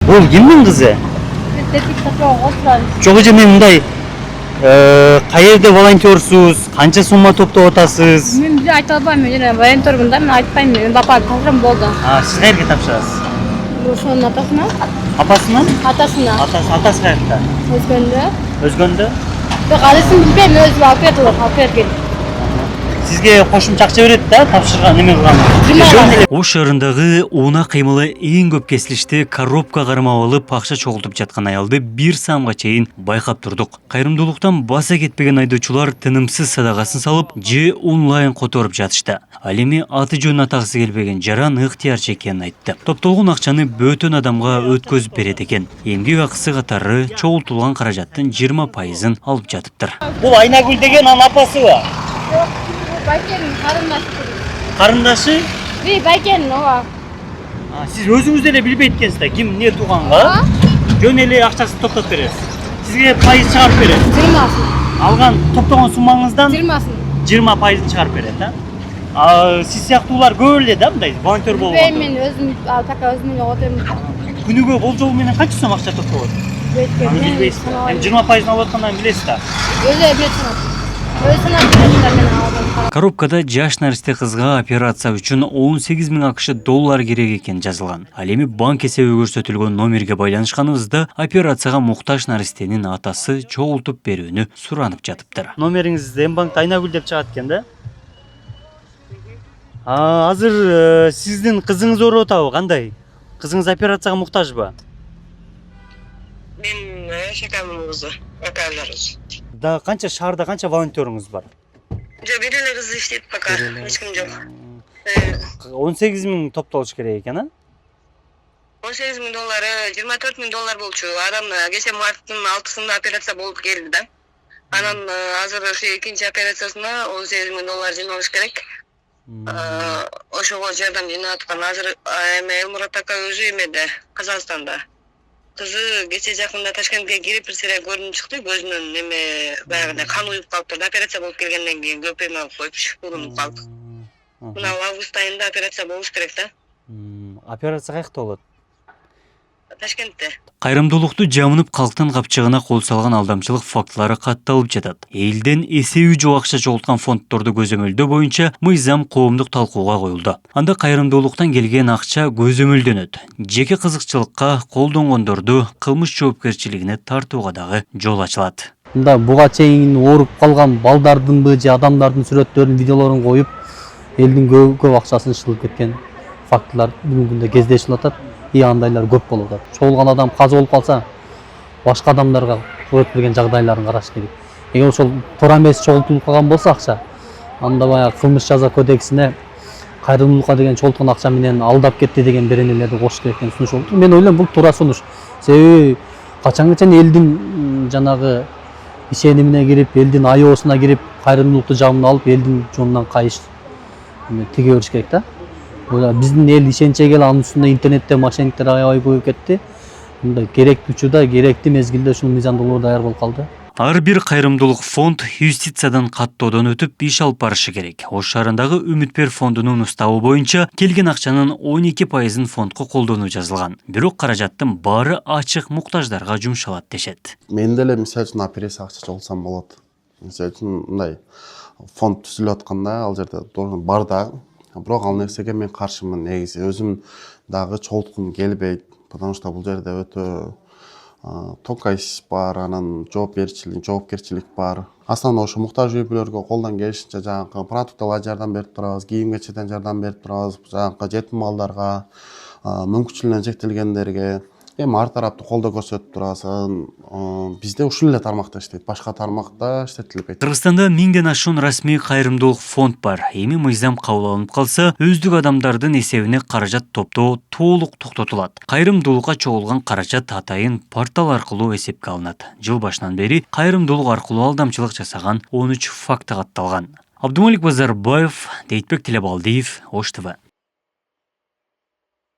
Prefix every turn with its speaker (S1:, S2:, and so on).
S1: Бул кимдин кызы? Жок эже, мен мындай каерде волонтерсуз, канча сумма топтоп атасыз?
S2: Мен бир айта албайм, мен волонтермун да, мен айтпайм, мен бапага тапшырам болду.
S1: Сиз каерге тапшырасыз?
S2: Ошонун атасына?
S1: Апасына?
S2: Атасына.
S1: Атасы каякта?
S2: Өзгөндө.
S1: Өзгөндө?
S2: Бирок анысын билбейм, өзү алып берет.
S1: Сизге кошумча акча берет да, тапшырган неме кылган. Ош шаарындагы унаа кыймылы эң көп кесилишти коробка кармап алып акча чогултуп жаткан аялды 1 саамга чейин байкап турдук. Кайрымдуулуктан баса кетпеген айдоочулар тынымсыз садагасын салып, же онлайн которуп жатышты. Ал эми аты жөнүн атагысы келбеген жаран ыктыярчы экенин айтты. Топтолгон акчаны бөтөн адамга өткөзүп берет экен. Эмгек акысы катары чогултулган каражаттын 20%ын алып жатыптыр. Бул Айнагүл деген анын апасыбы?
S2: Байкенин карындашы.
S1: Карындашы?
S2: Байкенин ооба.
S1: Сиз өзүңүз деле билбейт экенсиз да, ким эмне тууганга? Жөн эле акчасын топтоп бересиз. Сизге пайыз чыгарып берет.
S2: 20-сын.
S1: Алган топтогон суммаңыздан
S2: 20-сын.
S1: 20% чыгарып берет, сиз сыяктуулар көп эле да мындай волонтер болгон.
S2: Мен өзүм така өзүмдүн отурмун.
S1: Күнүгө болжол менен канча сом акча топтойт? Аны билбейсиз. 20%ын алып аткандан билесиз да.
S2: Өзү билет.
S1: Коробкада жаш наристе кызга операция үчүн 18 000 акш доллар керек экен жазылган. Ал эми банк эсеби көрсөтүлгөн номерге байланышканыбызда операцияга муктаж наристенин атасы чогултуп берүүнү суранып жатыптыр. Номериңиз Мбанкта Айнагүл деп чыгат экен да? Азыр сиздин кызыңыз ооруп атабы, кандай? Кызыңыз операцияга муктажбы?
S3: Мен шакамын кызы, акаларыбыз.
S1: Да канча шаарда канча волонтерыңыз бар?
S3: Жок, бир эле кыз иштейт пока, эч ким жок.
S1: 18 000 топтолуш керек экен,
S3: 18 000 доллар, 24 000 доллар болчу. Адам кече марттын 6-сында операция болуп келди да. Анан азыр ошо экинчи операциясына 18 000 доллар жыйналыш керек. Ошого жардам жыйнап аткан. Азыр эме Элмурат ака өзү эмеде, Казакстанда. Кызы кече жакында Ташкентке кирип бир сире көрүнүп чыкты, көзүнөн неме баягыдай кан уюп калыптыр. Операция болуп келгенден кийин көп эме алып коюпчу, урунуп калды. Мына август айында операция болуш керек да.
S1: Операция каякта болот?
S3: Ташкентте.
S1: Кайрымдуулукту жамынып калктын капчыгына кол салган алдамчылык фактылары катталып жатат. Элден эсеби жок акча чогулткан фонддорду көзөмөлдөө боюнча мыйзам коомдук талкууга коюлду. Анда кайрымдуулуктан келген акча көзөмөлдөнөт. Жеке кызыкчылыкка колдонгондорду кылмыш жоопкерчилигине тартууга дагы жол ачылат. Мында буга чейин ооруп калган балдардынбы же адамдардын сүрөттөрүн, видеолорун коюп, элдин көп акчасын шылып кеткен фактылар бүгүнкү күндө кездешип атат. Андайлар көп болуп атат. Чогулган адам каза болуп калса, башка адамдарга өтпөгөн жагдайларын караш керек. Эгер ошол туура эмес чогултулуп калган болсо акча, анда баягы кылмыш жаза кодексине кайрымдуулукка деген чогулткан акча менен алдап кетти деген беренелерди кошуш керек деген сунуш болду. Мен ойлойм бул туура сунуш. Себеби качанга чейин элдин жанагы ишенимине кирип, элдин аёосуна кирип, кайрымдуулукту жамын алып, элдин жонунан кайыш тиге бериш керек да. Биздин эл ишенче келе анын үстүнө интернетте мошенниктер аябай көбөйүп кетти. Мындай керектүү учурда, керектүү мезгилде ушул мыйзамдуулар даяр болуп калды. Ар бир кайрымдуулук фонд юстициядан каттоодон өтүп иш алып барышы керек. Ош шаарындагы Үмүтбер фондунун уставы боюнча келген акчанын 12%ын фондко колдонуу жазылган. Бирок каражаттын баары ачык муктаждарга жумшалат дешет.
S4: Мен деле мисалы үчүн операция акча чогулсам болот. Мисалы үчүн мындай фонд түзүлүп атканда ал жерде бар да. Бирок ал нерсеге мен каршымын негизи. Өзүм дагы чогулткум келбейт, потому что бул жерде өтө тонкай иш бар, анан жоопкерчилик бар. Основной ошо муктаж үй бүлөлөргө колдон келишинче жанагы продукталар жардам берип турабыз, кийим-кечеден жардам берип турабыз, жанагы жетим балдарга, мүмкүнчүлүгү чектелгендерге. Эми ар тараптуу колдоо көрсөтүп турабыз. Бизде ушул эле тармакта иштейт, башка тармакта иштетилбейт.
S1: Кыргызстанда 1000ден ашуун расмий кайрымдуулук фонд бар. Эми мыйзам кабыл алынып калса, өздүк адамдардын эсебине каражат топтоо толук токтотулат. Кайрымдуулукка чогулган каражат атайын портал аркылуу эсепке алынат. Жыл башынан бери кайрымдуулук аркылуу алдамчылык жасаган 13 факты катталган. Абдумалик Базарбаев, Дейтбек Телебалдиев, Ош ТВ.